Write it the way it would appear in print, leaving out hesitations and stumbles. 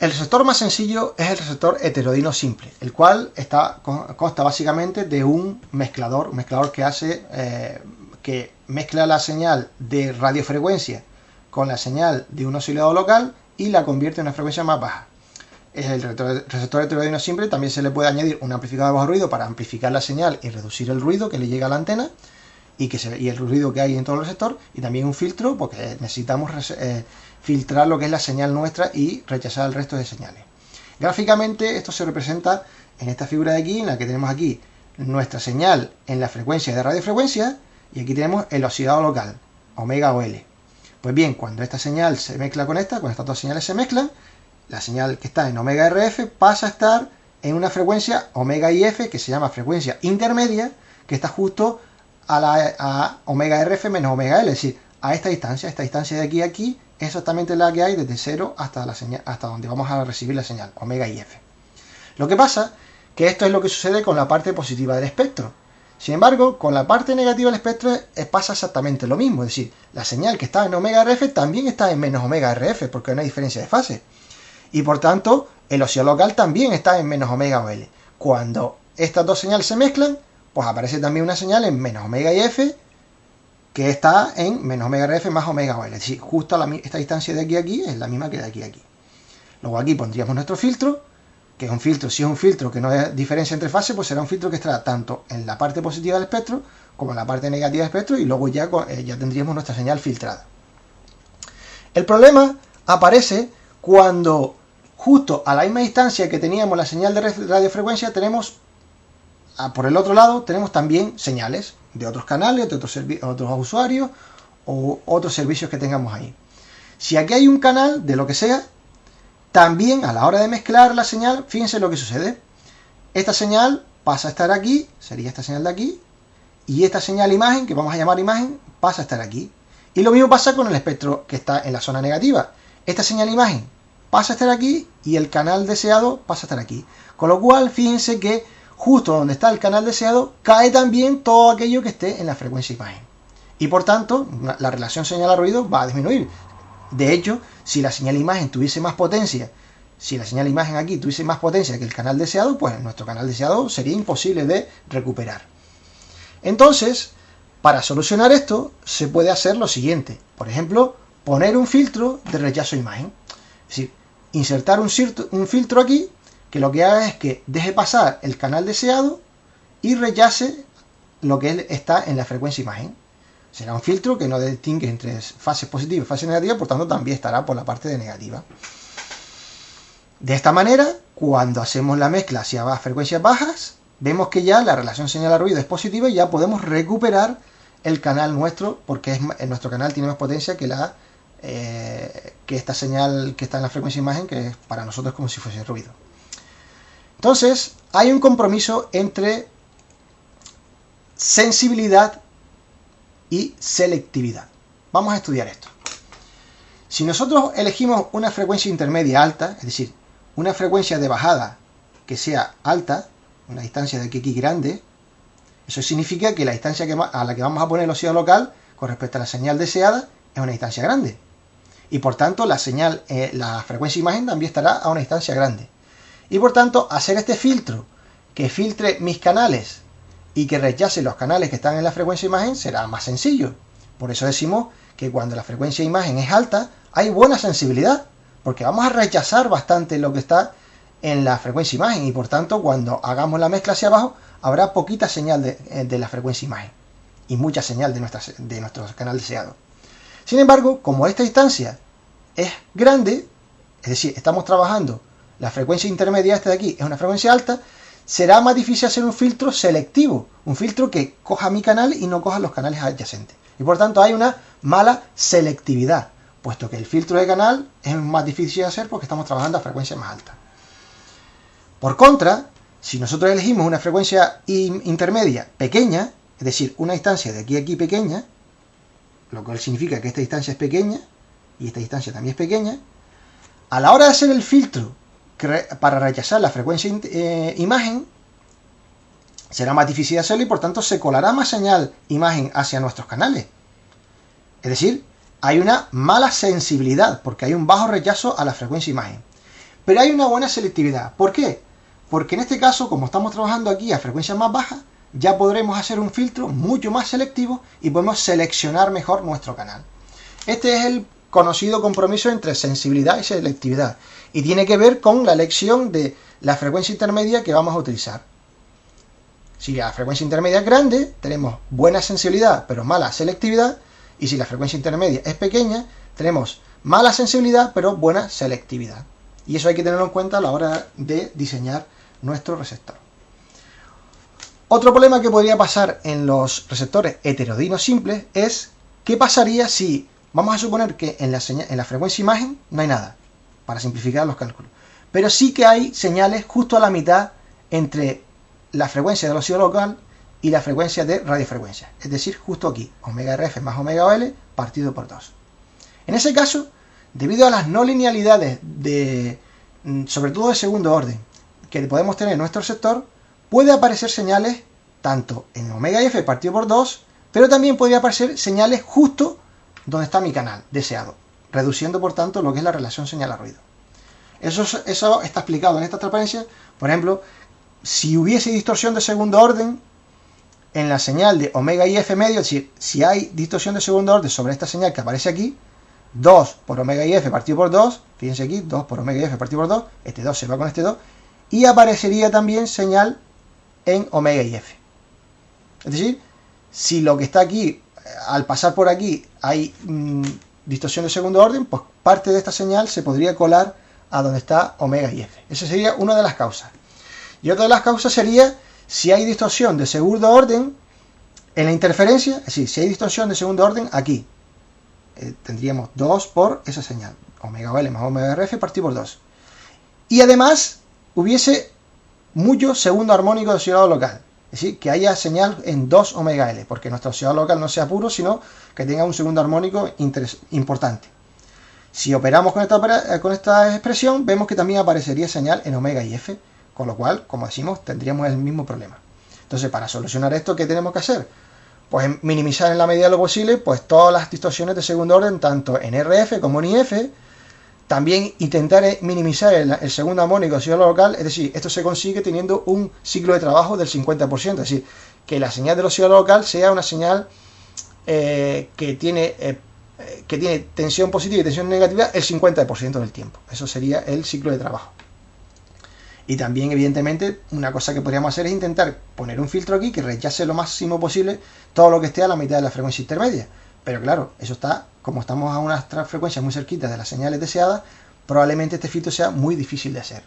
El receptor más sencillo es el receptor heterodigno simple, el cual consta básicamente de un mezclador que mezcla la señal de radiofrecuencia con la señal de un oscilador local y la convierte en una frecuencia más baja. El receptor heterodigno simple también se le puede añadir un amplificador de bajo ruido para amplificar la señal y reducir el ruido que le llega a la antena y el ruido que hay en todo el receptor, y también un filtro porque necesitamos filtrar lo que es la señal nuestra y rechazar el resto de señales. Gráficamente esto se representa en esta figura de aquí, en la que tenemos aquí nuestra señal en la frecuencia de radiofrecuencia y aquí tenemos el oscilador local, omega o L. Pues bien, cuando esta señal se mezcla con cuando estas dos señales se mezclan, la señal que está en omega RF pasa a estar en una frecuencia omega IF que se llama frecuencia intermedia, que está justo a omega RF menos omega L, es decir, a esta distancia de aquí a aquí es exactamente la que hay desde 0 hasta donde vamos a recibir la señal, omega IF. Lo que pasa que esto es lo que sucede con la parte positiva del espectro. Sin embargo, con la parte negativa del espectro pasa exactamente lo mismo, es decir, la señal que está en omega RF también está en menos omega RF porque hay una diferencia de fase. Y por tanto, el oscilador local también está en menos omega o L. Cuando estas dos señales se mezclan, pues aparece también una señal en menos omega IF que está en menos omega RF más omega o L. Es decir, justo esta distancia de aquí a aquí es la misma que de aquí a aquí. Luego aquí pondríamos nuestro filtro, que es un filtro, si es un filtro que no hay diferencia entre fases, pues será un filtro que estará tanto en la parte positiva del espectro como en la parte negativa del espectro, y luego ya tendríamos nuestra señal filtrada. El problema aparece cuando justo a la misma distancia que teníamos la señal de radiofrecuencia por el otro lado tenemos también señales de otros canales, de otros usuarios o otros servicios que tengamos ahí. Si aquí hay un canal de lo que sea, también a la hora de mezclar la señal, fíjense lo que sucede. Esta señal pasa a estar aquí, sería esta señal de aquí, y esta señal imagen, que vamos a llamar imagen, pasa a estar aquí. Y lo mismo pasa con el espectro que está en la zona negativa. Esta señal imagen pasa a estar aquí y el canal deseado pasa a estar aquí. Con lo cual, fíjense que justo donde está el canal deseado cae también todo aquello que esté en la frecuencia imagen. Y por tanto, la relación señal a ruido va a disminuir. De hecho, si la señal imagen tuviese más potencia, si la señal imagen aquí tuviese más potencia que el canal deseado, pues nuestro canal deseado sería imposible de recuperar. Entonces, para solucionar esto, se puede hacer lo siguiente. Por ejemplo, poner un filtro de rechazo imagen. Es decir, insertar un filtro aquí que lo que haga es que deje pasar el canal deseado y rechace lo que está en la frecuencia imagen. Será un filtro que no distingue entre fases positivas y fases negativas, por tanto también estará por la parte de negativa. De esta manera, cuando hacemos la mezcla hacia frecuencias bajas, vemos que ya la relación señal a ruido es positiva y ya podemos recuperar el canal nuestro, porque nuestro canal tiene más potencia que esta señal que está en la frecuencia imagen, que para nosotros es como si fuese ruido. Entonces, hay un compromiso entre sensibilidad y selectividad. Vamos a estudiar esto. Si nosotros elegimos una frecuencia intermedia alta, es decir, una frecuencia de bajada que sea alta, una distancia de aquí grande, eso significa que la distancia a la que vamos a poner el oscilador local con respecto a la señal deseada es una distancia grande. Y por tanto la frecuencia imagen también estará a una distancia grande. Y por tanto, hacer este filtro que filtre mis canales y que rechace los canales que están en la frecuencia imagen será más sencillo. Por eso decimos que cuando la frecuencia imagen es alta, hay buena sensibilidad, porque vamos a rechazar bastante lo que está en la frecuencia imagen y por tanto cuando hagamos la mezcla hacia abajo habrá poquita señal de la frecuencia imagen y mucha señal de nuestro canal deseado. Sin embargo, como esta distancia es grande, es decir, estamos trabajando la frecuencia intermedia esta de aquí es una frecuencia alta, será más difícil hacer un filtro selectivo, un filtro que coja mi canal y no coja los canales adyacentes. Y por tanto hay una mala selectividad, puesto que el filtro de canal es más difícil de hacer porque estamos trabajando a frecuencias más altas. Por contra, si nosotros elegimos una frecuencia intermedia pequeña, es decir, una distancia de aquí a aquí pequeña, lo cual significa que esta distancia es pequeña y esta distancia también es pequeña, a la hora de hacer el filtro para rechazar la frecuencia imagen, será más difícil de hacerlo y por tanto se colará más señal imagen hacia nuestros canales. Es decir, hay una mala sensibilidad porque hay un bajo rechazo a la frecuencia imagen. pero hay una buena selectividad. ¿Por qué? Porque en este caso, como estamos trabajando aquí a frecuencias más bajas, ya podremos hacer un filtro mucho más selectivo y podemos seleccionar mejor nuestro canal. Este es el conocido compromiso entre sensibilidad y selectividad y tiene que ver con la elección de la frecuencia intermedia que vamos a utilizar. Si la frecuencia intermedia es grande, tenemos buena sensibilidad pero mala selectividad, y si la frecuencia intermedia es pequeña, tenemos mala sensibilidad pero buena selectividad. Y eso hay que tenerlo en cuenta a la hora de diseñar nuestro receptor. Otro problema que podría pasar en los receptores heterodinos simples es qué pasaría si, vamos a suponer que en la frecuencia imagen no hay nada, para simplificar los cálculos, pero sí que hay señales justo a la mitad entre la frecuencia del oscillador local y la frecuencia de radiofrecuencia, es decir, justo aquí, omega RF más omega OL partido por 2. En ese caso, debido a las no linealidades sobre todo de segundo orden que podemos tener en nuestro sector, puede aparecer señales tanto en omega F partido por 2, pero también podría aparecer señales justo donde está mi canal deseado, reduciendo por tanto lo que es la relación señal a ruido. Eso está explicado en esta transparencia. Por ejemplo, si hubiese distorsión de segundo orden en la señal de omega IF medio, es decir, si hay distorsión de segundo orden sobre esta señal que aparece aquí, 2 por omega IF partido por 2, fíjense aquí, 2 por omega IF partido por 2, este 2 se va con este 2, y aparecería también señal en omega IF. Es decir, si lo que está aquí, al pasar por aquí, hay distorsión de segundo orden, pues parte de esta señal se podría colar a donde está omega IF. Esa sería una de las causas. Y otra de las causas sería si hay distorsión de segundo orden en la interferencia, es decir, si hay distorsión de segundo orden aquí, tendríamos 2 por esa señal, omega OL más omega RF partido por 2. Y además hubiese mucho segundo armónico de oscilador local, es decir, que haya señal en 2 omega L, porque nuestro oscilador local no sea puro, sino que tenga un segundo armónico importante. Si operamos con esta expresión, vemos que también aparecería señal en omega IF, con lo cual, como decimos, tendríamos el mismo problema. Entonces, para solucionar esto, ¿qué tenemos que hacer? Pues minimizar en la medida de lo posible pues todas las distorsiones de segundo orden, tanto en RF como en IF. También intentar minimizar el segundo armónico de oscilador local, es decir, esto se consigue teniendo un ciclo de trabajo del 50%, es decir, que la señal del oscilador local sea una señal que tiene tensión positiva y tensión negativa el 50% del tiempo. Eso sería el ciclo de trabajo. Y también, evidentemente, una cosa que podríamos hacer es intentar poner un filtro aquí que rechace lo máximo posible todo lo que esté a la mitad de la frecuencia intermedia. Pero claro, eso está, como estamos a unas frecuencias muy cerquitas de las señales deseadas, probablemente este filtro sea muy difícil de hacer.